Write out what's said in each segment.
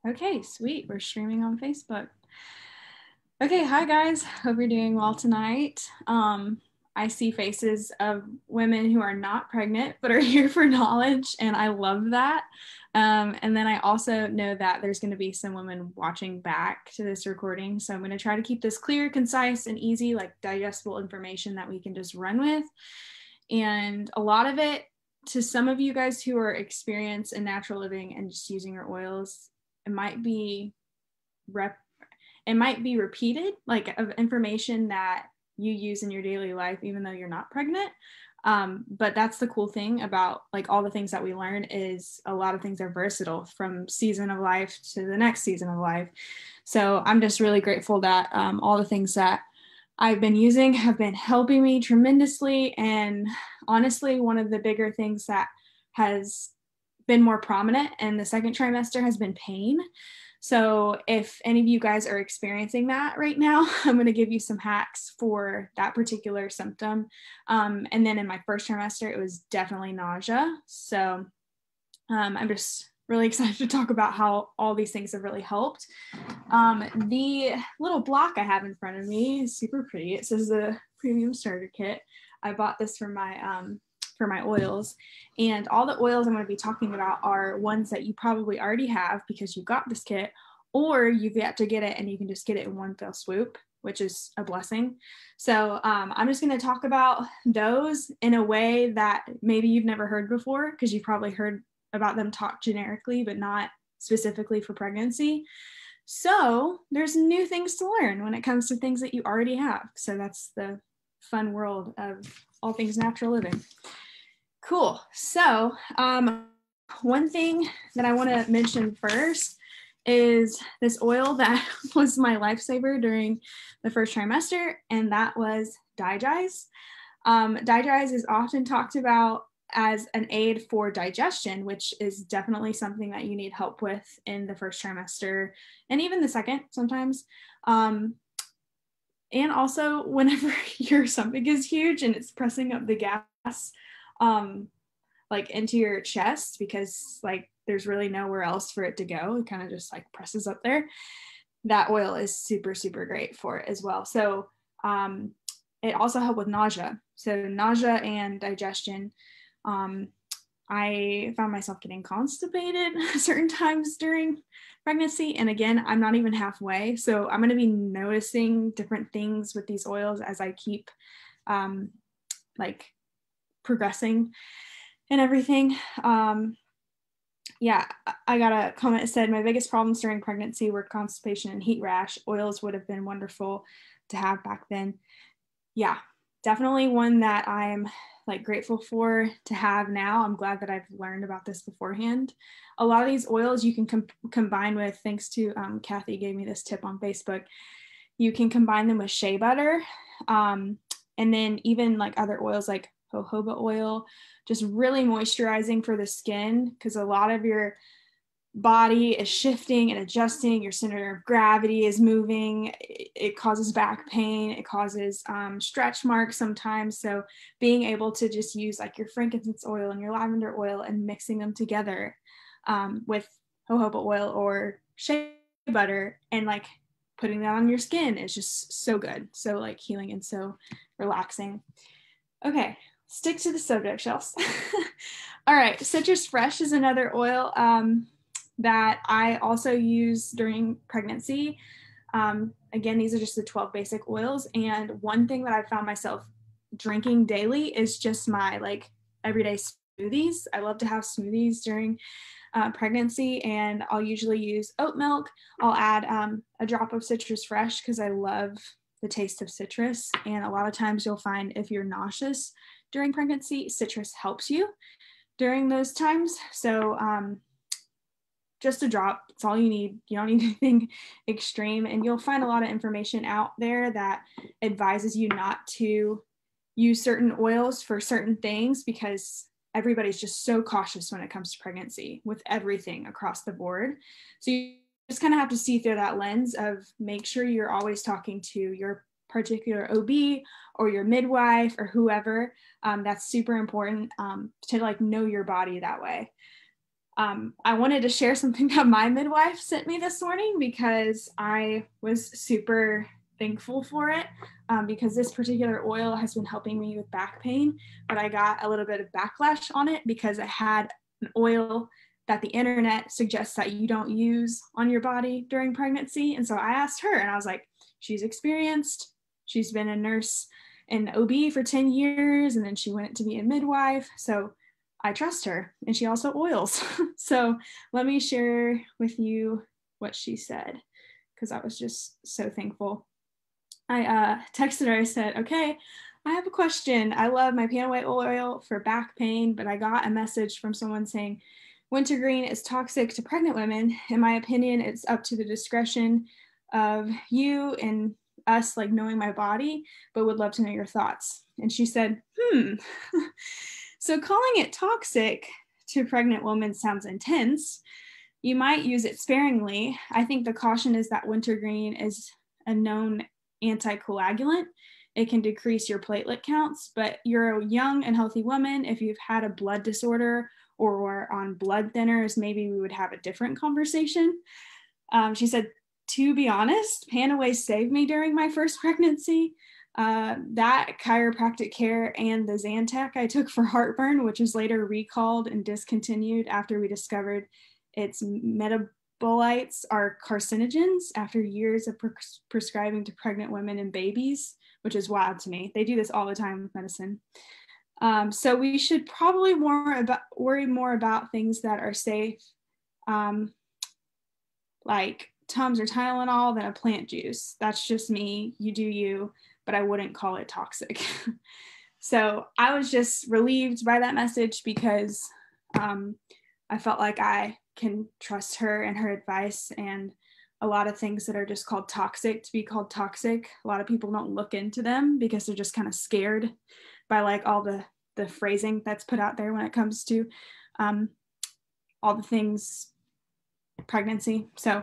Okay, sweet. We're streaming on Facebook. Okay, hi guys. Hope you're doing well tonight. I see faces of women who are not pregnant but are here for knowledge, and I love that. And then I also know that there's going to be some women watching back to this recording, so I'm going to try to keep this clear, concise, and easy, like digestible information that we can just run with. And a lot of it, to some of you guys who are experienced in natural living and just using your oils, it might be repeated, like of information that you use in your daily life, even though you're not pregnant. But that's the cool thing about like all the things that we learn is a lot of things are versatile from season of life to the next season of life. So I'm just really grateful that all the things that I've been using have been helping me tremendously. And honestly, one of the bigger things that has been more prominent in the second trimester has been pain. So if any of you guys are experiencing that right now, I'm going to give you some hacks for that particular symptom. And then in my first trimester, it was definitely nausea. So I'm just really excited to talk about how all these things have really helped. The little block I have in front of me is super pretty. It says the premium starter kit. I bought this for my oils, and all the oils I'm going to be talking about are ones that you probably already have because you got this kit, or you've yet to get it and you can just get it in one fell swoop, which is a blessing. So I'm just going to talk about those in a way that maybe you've never heard before, because you've probably heard about them talk generically, but not specifically for pregnancy. So there's new things to learn when it comes to things that you already have. So that's the fun world of all things natural living. Cool. So one thing that I want to mention first is this oil that was my lifesaver during the first trimester, and that was Digize. Digize is often talked about as an aid for digestion, which is definitely something that you need help with in the first trimester and even the second sometimes. And also whenever your stomach is huge and it's pressing up the gas like into your chest, because like there's really nowhere else for it to go. It kind of just like presses up there. That oil is super, super great for it as well. So it also helped with nausea. So nausea and digestion. I found myself getting constipated certain times during pregnancy. And again, I'm not even halfway. So I'm going to be noticing different things with these oils as I keep like progressing and everything. Yeah, I got a comment that said, my biggest problems during pregnancy were constipation and heat rash. Oils would have been wonderful to have back then. Yeah, definitely one that I'm like grateful for to have now. I'm glad that I've learned about this beforehand. A lot of these oils you can combine with, thanks to Kathy gave me this tip on Facebook, you can combine them with shea butter, and then even like other oils like jojoba oil, just really moisturizing for the skin, because a lot of your body is shifting and adjusting. Your center of gravity is moving. It causes back pain. It causes stretch marks sometimes. So being able to just use like your frankincense oil and your lavender oil and mixing them together with jojoba oil or shea butter and like putting that on your skin is just so good. So like healing and so relaxing. Okay, stick to the subject, shelves. All right, citrus fresh is another oil that I also use during pregnancy. Again, these are just the 12 basic oils. And one thing that I found myself drinking daily is just my like everyday smoothies. I love to have smoothies during pregnancy, and I'll usually use oat milk. I'll add a drop of citrus fresh because I love the taste of citrus. And a lot of times you'll find if you're nauseous during pregnancy, citrus helps you during those times. So just a drop, it's all you need. You don't need anything extreme. And you'll find a lot of information out there that advises you not to use certain oils for certain things, because everybody's just so cautious when it comes to pregnancy with everything across the board. So you just kind of have to see through that lens of make sure you're always talking to your particular OB or your midwife or whoever. That's super important to like know your body that way. I wanted to share something that my midwife sent me this morning because I was super thankful for it, because this particular oil has been helping me with back pain, but I got a little bit of backlash on it because it had an oil that the internet suggests that you don't use on your body during pregnancy. And so I asked her, and I was like, she's experienced, she's been a nurse in OB for 10 years, and then she went to be a midwife. So I trust her, and she also oils. So let me share with you what she said, because I was just so thankful. I texted her, I said, okay, I have a question. I love my panaway oil for back pain, but I got a message from someone saying Wintergreen is toxic to pregnant women. In my opinion, it's up to the discretion of you and us, like knowing my body, but would love to know your thoughts. And she said, so calling it toxic to pregnant women sounds intense. You might use it sparingly. I think the caution is that wintergreen is a known anticoagulant. It can decrease your platelet counts, but you're a young and healthy woman. If you've had a blood disorder or were on blood thinners, maybe we would have a different conversation. She said, to be honest, Panaway saved me during my first pregnancy. That chiropractic care and the Zantac I took for heartburn, which was later recalled and discontinued after we discovered its metabolites are carcinogens after years of prescribing to pregnant women and babies, which is wild to me. They do this all the time with medicine. So we should probably worry more about things that are safe, like Tums or Tylenol, than a plant juice. That's just me. You do you, but I wouldn't call it toxic. So I was just relieved by that message because I felt like I can trust her and her advice, and a lot of things that are just called toxic to be called toxic. A lot of people don't look into them because they're just kind of scared by like all the phrasing that's put out there when it comes to all the things pregnancy. So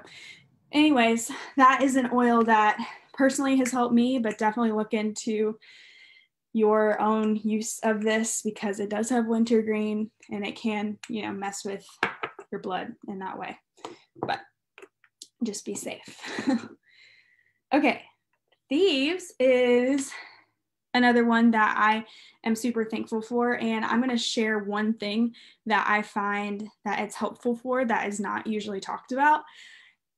anyways, that is an oil that personally has helped me, but definitely look into your own use of this because it does have wintergreen and it can, mess with your blood in that way, but just be safe. Okay, thieves is another one that I am super thankful for, and I'm going to share one thing that I find that it's helpful for that is not usually talked about.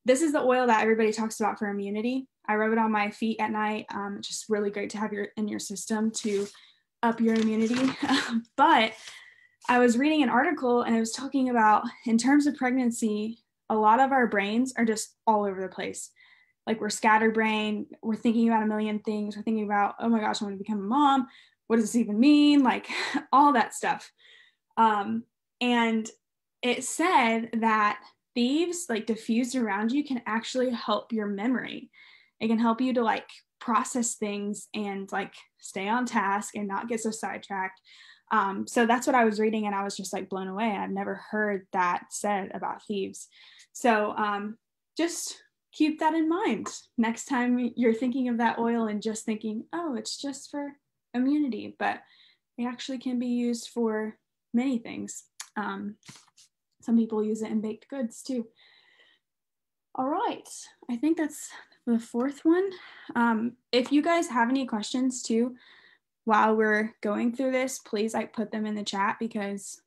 This is the oil that everybody talks about for immunity. I rub it on my feet at night. Just really great to have in your system to up your immunity. But I was reading an article and it was talking about, in terms of pregnancy, a lot of our brains are just all over the place. Like we're scatterbrained, we're thinking about a million things. We're thinking about, oh my gosh, I want to become a mom. What does this even mean? Like all that stuff. And it said that thieves, like diffused around you, can actually help your memory. It can help you to like process things and like stay on task and not get so sidetracked. So that's what I was reading and I was just like blown away. I've never heard that said about thieves. So just keep that in mind next time you're thinking of that oil and just thinking, oh, it's just for immunity, but it actually can be used for many things. Some people use it in baked goods too. All right, I think that's the fourth one. If you guys have any questions too, while we're going through this, please like put them in the chat because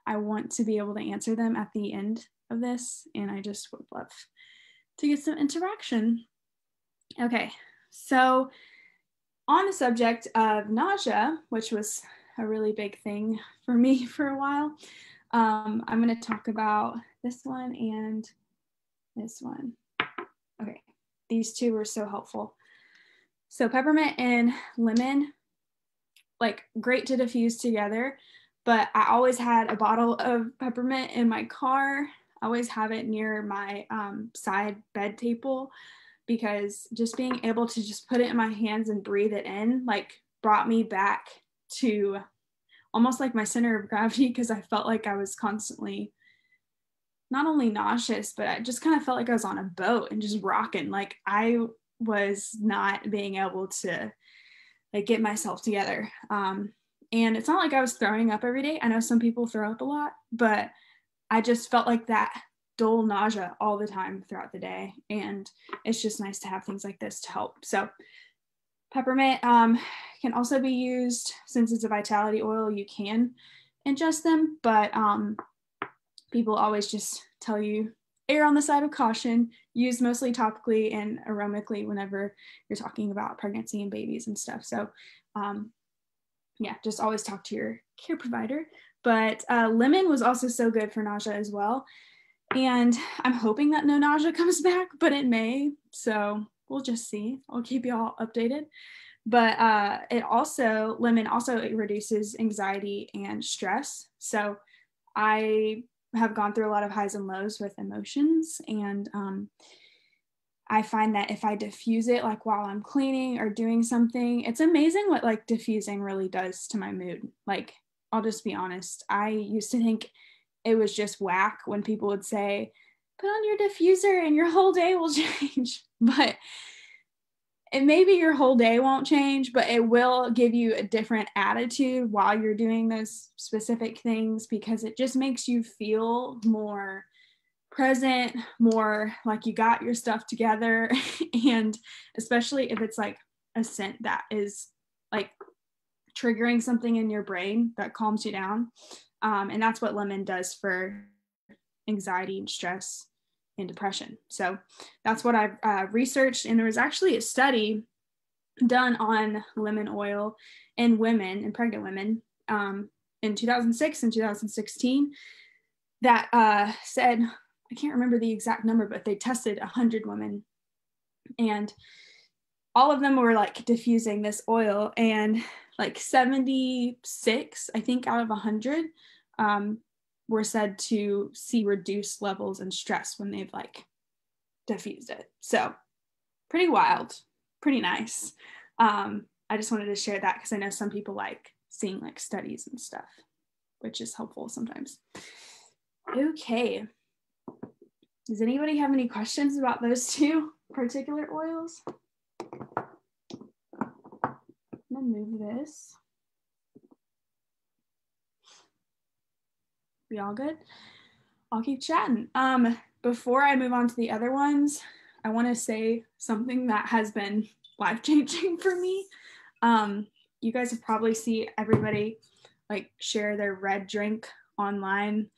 I want to be able to answer them at the end of this, and I just would love to get some interaction. Okay, so on the subject of nausea, which was a really big thing for me for a while, I'm going to talk about this one and this one. Okay, these two were so helpful. So peppermint and lemon, like great to diffuse together, but I always had a bottle of peppermint in my car. I always have it near my side bed table because just being able to just put it in my hands and breathe it in like brought me back to almost like my center of gravity, because I felt like I was constantly not only nauseous, but I just kind of felt like I was on a boat and just rocking. Like I was not being able to like get myself together. And it's not like I was throwing up every day. I know some people throw up a lot, but I just felt like that dull nausea all the time throughout the day. And it's just nice to have things like this to help. So peppermint can also be used, since it's a vitality oil, you can ingest them, but people always just tell you err on the side of caution, use mostly topically and aromically whenever you're talking about pregnancy and babies and stuff. So yeah, just always talk to your care provider. But lemon was also so good for nausea as well. And I'm hoping that no nausea comes back, but it may. So we'll just see. I'll keep you all updated. But lemon also reduces anxiety and stress. So I have gone through a lot of highs and lows with emotions. And I find that if I diffuse it, like while I'm cleaning or doing something, it's amazing what like diffusing really does to my mood. Like, I'll just be honest. I used to think it was just whack when people would say, put on your diffuser and your whole day will change. But and maybe your whole day won't change, but it will give you a different attitude while you're doing those specific things, because it just makes you feel more present, more like you got your stuff together. And especially if it's like a scent that is like triggering something in your brain that calms you down. And that's what lemon does for anxiety and stress and depression. So that's what I've researched. And there was actually a study done on lemon oil in women, in pregnant women, in 2006 and 2016 that said, I can't remember the exact number, but they tested 100 women and all of them were like diffusing this oil, and like 76, I think, out of 100 were said to see reduced levels in stress when they've like diffused it. So pretty wild, pretty nice. I just wanted to share that because I know some people like seeing like studies and stuff, which is helpful sometimes. Okay. Does anybody have any questions about those two particular oils? I'm gonna move this. We all good? I'll keep chatting. Before I move on to the other ones, I want to say something that has been life-changing for me. You guys have probably seen everybody like share their red drink online, and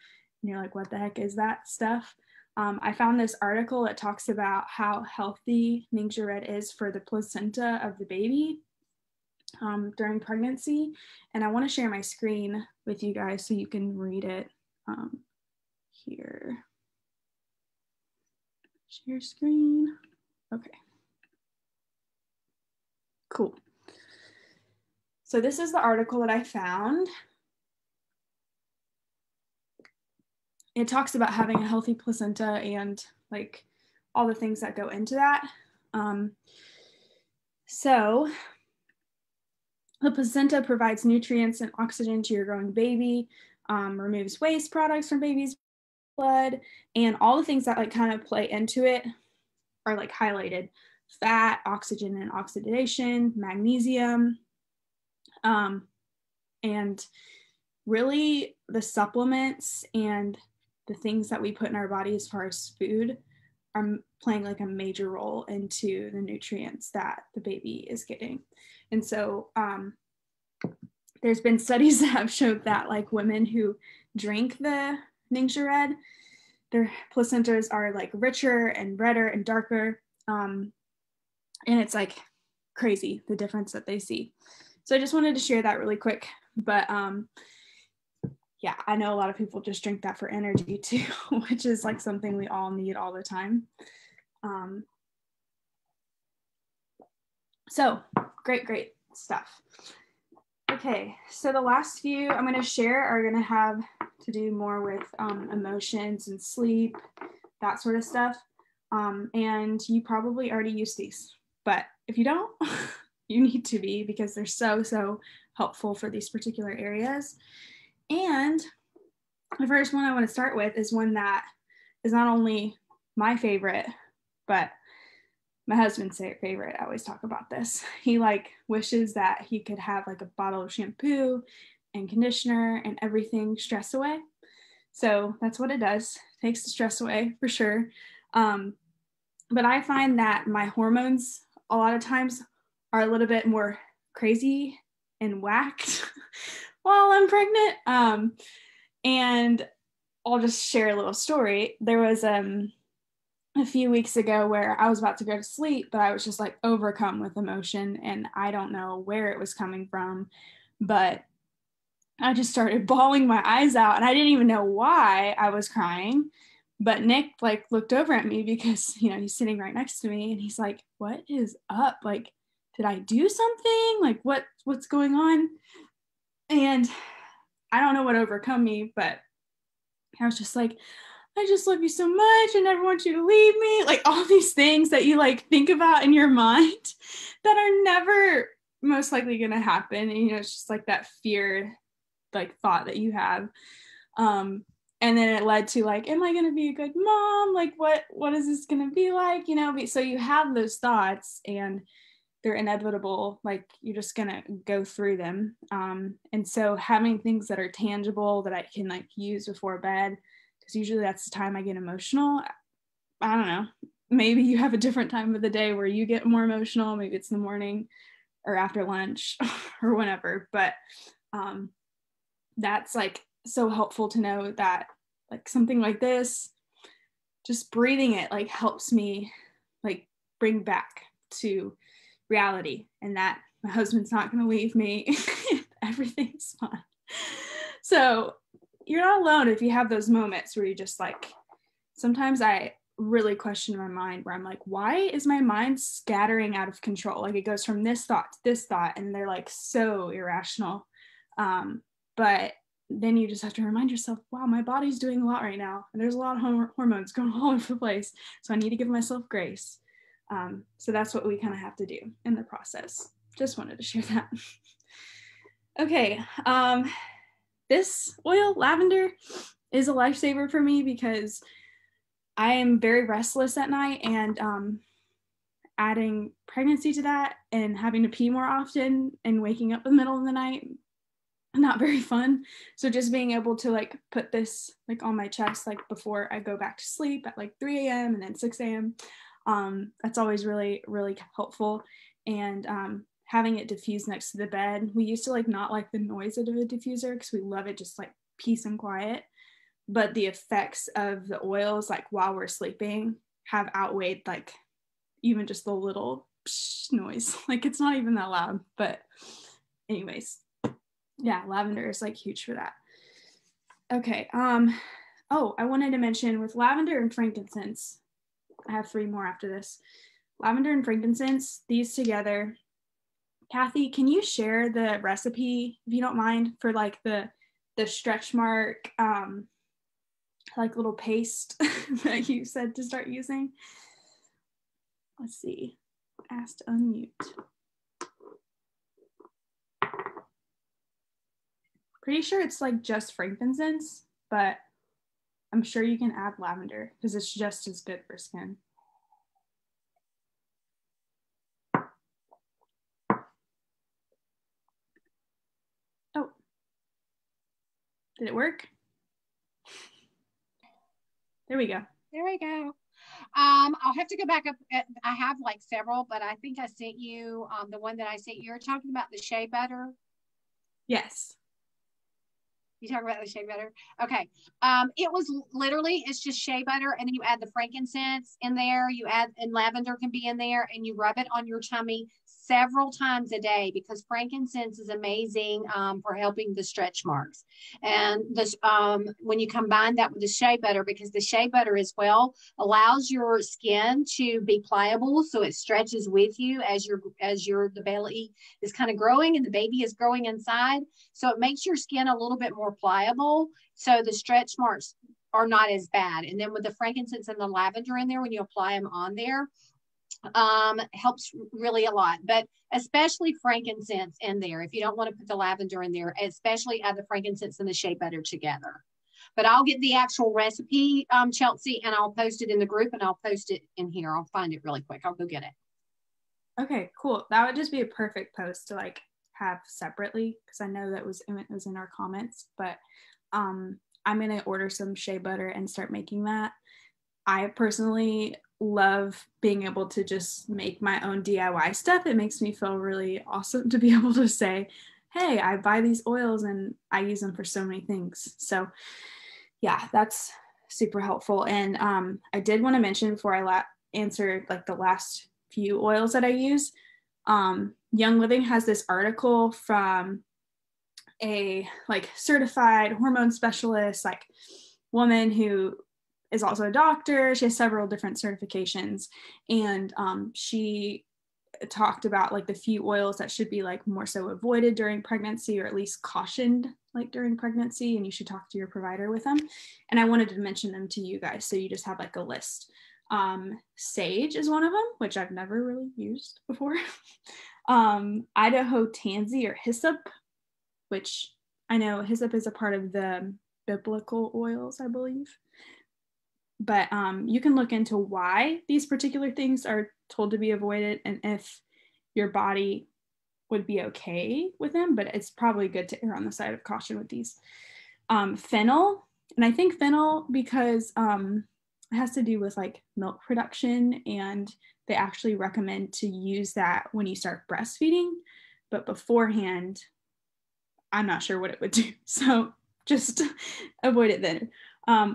you're like, what the heck is that stuff? I found this article that talks about how healthy Ningxia Red is for the placenta of the baby during pregnancy. And I want to share my screen with you guys so you can read it here. Share screen. Okay. Cool. So this is the article that I found. It talks about having a healthy placenta and like all the things that go into that. So the placenta provides nutrients and oxygen to your growing baby, removes waste products from baby's blood, and all the things that like kind of play into it are like highlighted: fat, oxygen and oxidation, magnesium, and really the supplements and the things that we put in our body as far as food are playing like a major role into the nutrients that the baby is getting. And so there's been studies that have showed that like women who drink the Ningxia Red, their placentas are like richer and redder and darker. And it's like crazy the difference that they see. So I just wanted to share that really quick. But yeah, I know a lot of people just drink that for energy too, which is like something we all need all the time. So great stuff. Okay, so the last few I'm going to share are going to have to do more with emotions and sleep, that sort of stuff. And you probably already use these, but if you don't, you need to be, because they're so helpful for these particular areas. And the first one I want to start with is one that is not only my favorite, but my husband's favorite. I always talk about this. He like wishes that he could have like a bottle of shampoo and conditioner and everything stress away. So that's what it does. Takes the stress away for sure. But I find that my hormones a lot of times are a little bit more crazy and whacked while I'm pregnant. And I'll just share a little story. There was a few weeks ago where I was about to go to sleep, but I was just like overcome with emotion, and I don't know where it was coming from, but I just started bawling my eyes out, and I didn't even know why I was crying. But Nick like looked over at me because, you know, he's sitting right next to me, and he's like, "What is up? Like, did I do something? Like, what's going on?" And I don't know what overcome me, but I was just like, "I just love you so much. I never want you to leave me." Like all these things that you like think about in your mind that are never most likely going to happen. And, you know, it's just like that fear, like thought that you have. And then it led to like, am I going to be a good mom? Like, what is this going to be like? You know, so you have those thoughts and they're inevitable. Like you're just going to go through them. And so having things that are tangible that I can like use before bed, because usually that's the time I get emotional. I don't know. Maybe you have a different time of the day where you get more emotional. Maybe it's in the morning or after lunch or whenever. But that's like so helpful to know that like something like this, just breathing it like helps me like bring back to reality, and that my husband's not going to leave me. Everything's fine. So you're not alone if you have those moments where you just like, sometimes I really question my mind where I'm like, why is my mind scattering out of control? Like it goes from this thought to this thought, and they're like so irrational. But then you just have to remind yourself, wow, my body's doing a lot right now, and there's a lot of hormones going all over the place, so I need to give myself grace. So that's what we kind of have to do in the process. Just wanted to share that. Okay, this oil, lavender, is a lifesaver for me because I am very restless at night, and adding pregnancy to that and having to pee more often and waking up in the middle of the night, not very fun. So just being able to like put this like on my chest like before I go back to sleep at like 3 a.m. and then 6 a.m. That's always really, really helpful. And having it diffuse next to the bed. We used to like not like the noise of a diffuser because we love it just like peace and quiet. But the effects of the oils like while we're sleeping have outweighed like even just the little noise. Like it's not even that loud. But anyways, yeah, lavender is like huge for that. Okay. Oh, I wanted to mention with lavender and frankincense, I have 3 more after this. Lavender and frankincense, these together. Kathy, can you share the recipe, if you don't mind, for like the stretch mark, like little paste that you said to start using? Let's see. Asked to unmute. Pretty sure it's like just frankincense, but I'm sure you can add lavender because it's just as good for skin. Oh, did it work? There we go. There we go. I'll have to go back up. I have like several, but I think I sent you the one that I sent you. You're talking about the shea butter. Yes. You talk about the shea butter? Okay. It was literally, it's just shea butter, and then you add the frankincense in there. You add, and lavender can be in there, and you rub it on your tummy several times a day because frankincense is amazing for helping the stretch marks. And this, when you combine that with the shea butter, because the shea butter as well allows your skin to be pliable, so it stretches with you as the belly is kind of growing and the baby is growing inside. So it makes your skin a little bit more pliable, so the stretch marks are not as bad. And then with the frankincense and the lavender in there, when you apply them on there, helps really a lot. But especially frankincense in there. If you don't want to put the lavender in there, especially add the frankincense and the shea butter together. But I'll get the actual recipe, Chelsea, and I'll post it in the group, and I'll post it in here. I'll find it really quick. I'll go get it. Okay, cool. That would just be a perfect post to like have separately because I know that it was in our comments. But I'm going to order some shea butter and start making that. I personally love being able to just make my own DIY stuff. It makes me feel really awesome to be able to say, hey, I buy these oils and I use them for so many things. So yeah, that's super helpful. And I did want to mention before I answer like the last few oils that I use, Young Living has this article from a like certified hormone specialist, like woman who is also a doctor. She has several different certifications, and she talked about like the few oils that should be like more so avoided during pregnancy, or at least cautioned like during pregnancy, and you should talk to your provider with them. And I wanted to mention them to you guys so you just have like a list. Sage is one of them, which I've never really used before. Idaho tansy or hyssop, which I know hyssop is a part of the biblical oils, I believe. But you can look into why these particular things are told to be avoided and if your body would be okay with them, but it's probably good to err on the side of caution with these. Fennel, and I think fennel because it has to do with like milk production, and they actually recommend to use that when you start breastfeeding, but beforehand, I'm not sure what it would do. So just avoid it then.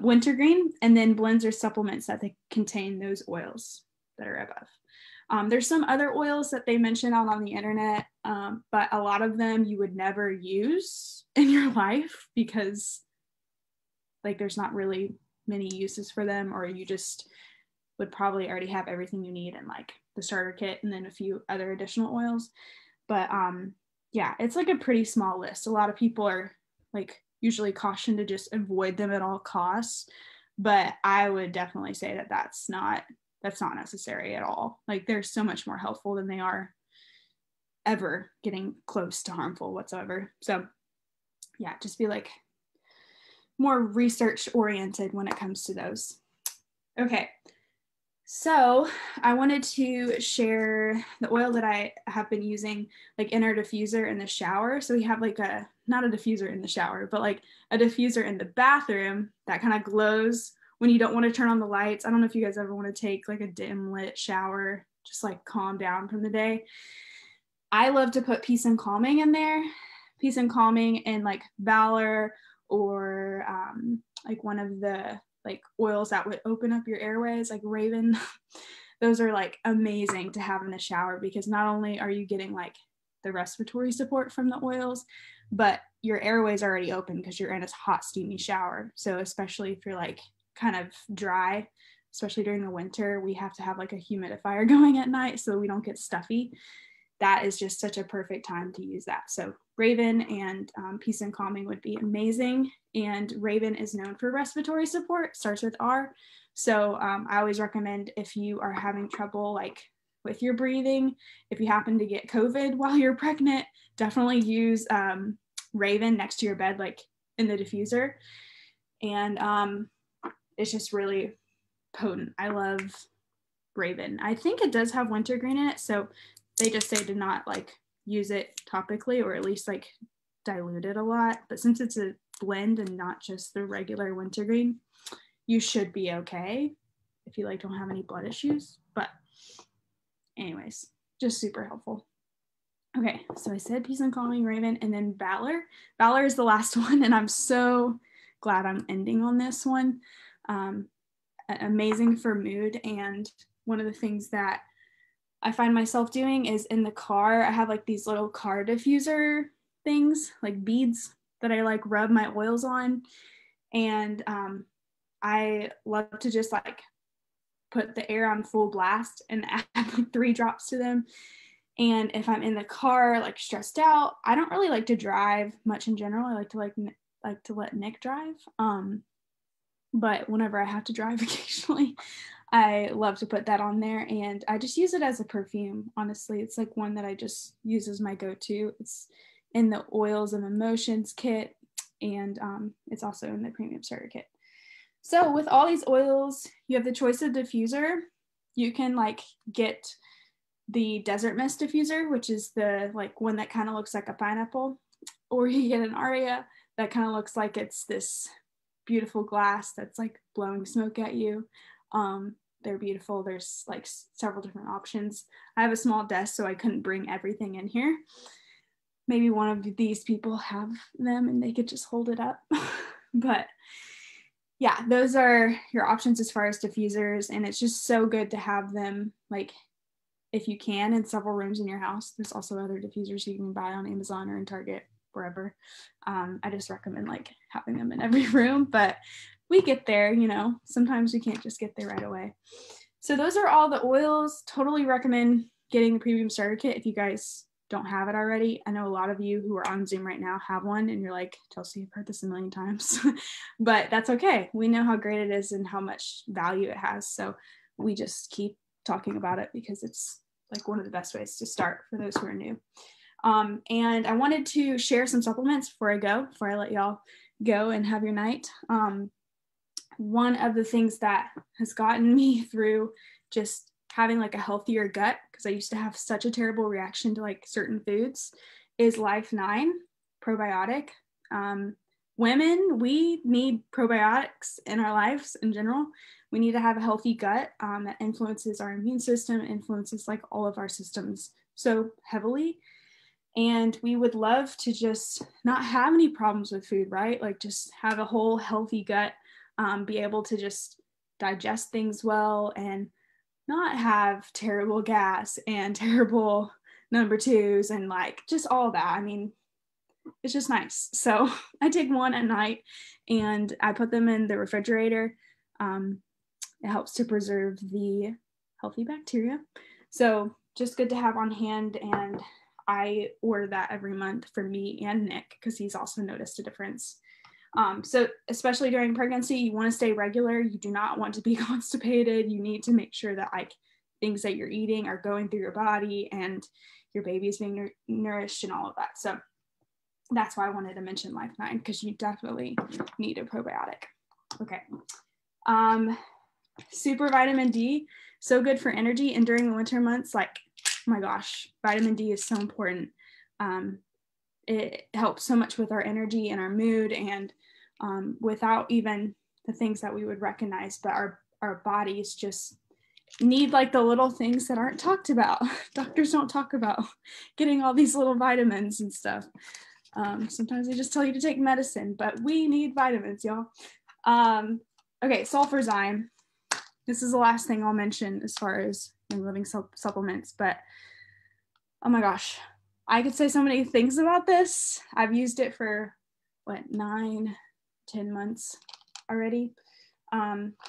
Wintergreen, and then blends or supplements that they contain those oils that are above. There's some other oils that they mention out on the internet, but a lot of them you would never use in your life because like there's not really many uses for them, or you just would probably already have everything you need in like the starter kit and then a few other additional oils. But yeah, it's like a pretty small list. A lot of people are like usually cautioned to just avoid them at all costs, but I would definitely say that that's not necessary at all. Like they're so much more helpful than they are ever getting close to harmful whatsoever. So yeah, just be like more research oriented when it comes to those. Okay, so I wanted to share the oil that I have been using like in our diffuser in the shower. So we have like not a diffuser in the shower, but like a diffuser in the bathroom that kind of glows when you don't want to turn on the lights. I don't know if you guys ever want to take like a dim lit shower, just like calm down from the day. I love to put Peace and Calming in there. Peace and Calming and like Valor, or like one of the like oils that would open up your airways, like Raven. Those are like amazing to have in the shower because not only are you getting like the respiratory support from the oils, but your airways are already open because you're in a hot, steamy shower. So especially if you're like kind of dry, especially during the winter, we have to have like a humidifier going at night so we don't get stuffy. That is just such a perfect time to use that. So Raven and Peace and Calming would be amazing. And Raven is known for respiratory support, starts with R. So I always recommend if you are having trouble like with your breathing, if you happen to get COVID while you're pregnant, definitely use Raven next to your bed, like in the diffuser. And it's just really potent. I love Raven. I think it does have wintergreen in it. So they just say to not like use it topically, or at least like dilute it a lot. But since it's a blend and not just the regular wintergreen, you should be okay if you like don't have any blood issues. But anyways, just super helpful. Okay, so I said Peace and Calming, Raven, and then Valor. Valor is the last one, and I'm so glad I'm ending on this one. Amazing for mood, and one of the things that I find myself doing is in the car, I have like these little car diffuser things, like beads that I like rub my oils on. And I love to just like put the air on full blast and add like 3 drops to them. And if I'm in the car, like stressed out, I don't really like to drive much in general. I like to let Nick drive. But whenever I have to drive occasionally, I love to put that on there, and I just use it as a perfume. Honestly, it's like one that I just use as my go-to. It's in the Oils of Emotions kit, and it's also in the Premium Starter kit. So with all these oils, you have the choice of diffuser. You can like get the Desert Mist diffuser, which is the like one that kind of looks like a pineapple, or you get an Aria that kind of looks like it's this beautiful glass that's like blowing smoke at you. They're beautiful. There's like several different options. I have a small desk, so I couldn't bring everything in here. Maybe one of these people have them and they could just hold it up. But yeah, those are your options as far as diffusers. And it's just so good to have them, like, if you can, in several rooms in your house. There's also other diffusers you can buy on Amazon or in Target, wherever. I just recommend like having them in every room, but we get there, you know, sometimes we can't just get there right away. So those are all the oils. Totally recommend getting the premium starter kit if you guys don't have it already. I know a lot of you who are on Zoom right now have one and you're like, Chelsea, I've heard this a million times, but that's okay. We know how great it is and how much value it has. So we just keep talking about it because it's like one of the best ways to start for those who are new. And I wanted to share some supplements before I let y'all go and have your night. One of the things that has gotten me through just having like a healthier gut, because I used to have such a terrible reaction to like certain foods, is Life 9 probiotic. Women, we need probiotics in our lives in general. We need to have a healthy gut that influences our immune system, influences like all of our systems so heavily. And we would love to just not have any problems with food, right? Like just have a whole healthy gut, be able to just digest things well and not have terrible gas and terrible number twos and like just all that. I mean, it's just nice. So I take one at night and I put them in the refrigerator. It helps to preserve the healthy bacteria. So just good to have on hand. And I order that every month for me and Nick because he's also noticed a difference. So especially during pregnancy, you want to stay regular. You do not want to be constipated. You need to make sure that like things that you're eating are going through your body and your baby is being nourished and all of that. So that's why I wanted to mention Life 9 because you definitely need a probiotic. Okay. Super vitamin D, so good for energy. And during the winter months, like, oh my gosh, vitamin D is so important. It helps so much with our energy and our mood and without even the things that we would recognize, but our bodies just need like the little things that aren't talked about. Doctors don't talk about getting all these little vitamins and stuff. Sometimes they just tell you to take medicine, but we need vitamins, y'all. Okay, Sulfurzyme. This is the last thing I'll mention as far as living supplements, but oh my gosh, I could say so many things about this. I've used it for 9-10 months already.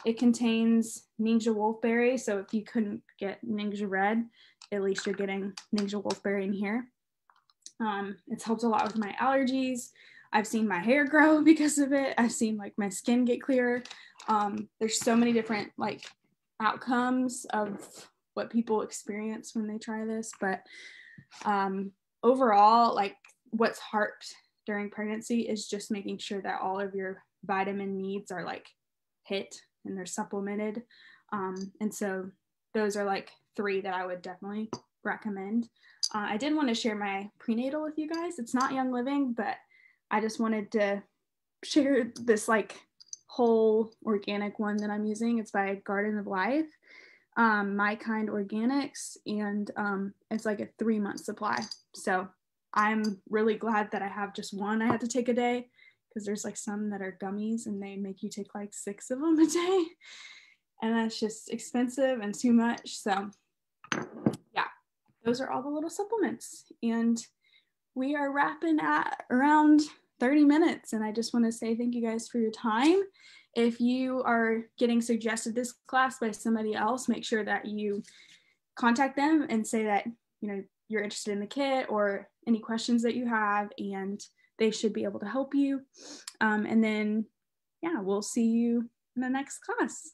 It contains Ningxia wolfberry, so if you couldn't get Ningxia red, at least you're getting Ningxia wolfberry in here. It's helped a lot with my allergies. I've seen my hair grow because of it. I've seen like my skin get clearer. There's so many different like outcomes of what people experience when they try this, but overall, like what's harped during pregnancy is just making sure that all of your vitamin needs are like hit and they're supplemented. And so those are like 3 that I would definitely recommend. I did want to share my prenatal with you guys. It's not Young Living, but I just wanted to share this like whole organic one that I'm using. It's by Garden of Life, My Kind Organics, and it's like a 3-month supply. So I'm really glad that I have just one I have to take a day because there's like some that are gummies and they make you take like 6 of them a day. And that's just expensive and too much. So yeah, those are all the little supplements. And we are wrapping at around 30 minutes. And I just want to say thank you guys for your time. If you are getting suggested this class by somebody else, make sure that you contact them and say that, you know, you're interested in the kit or any questions that you have, and they should be able to help you. And then, yeah, we'll see you in the next class.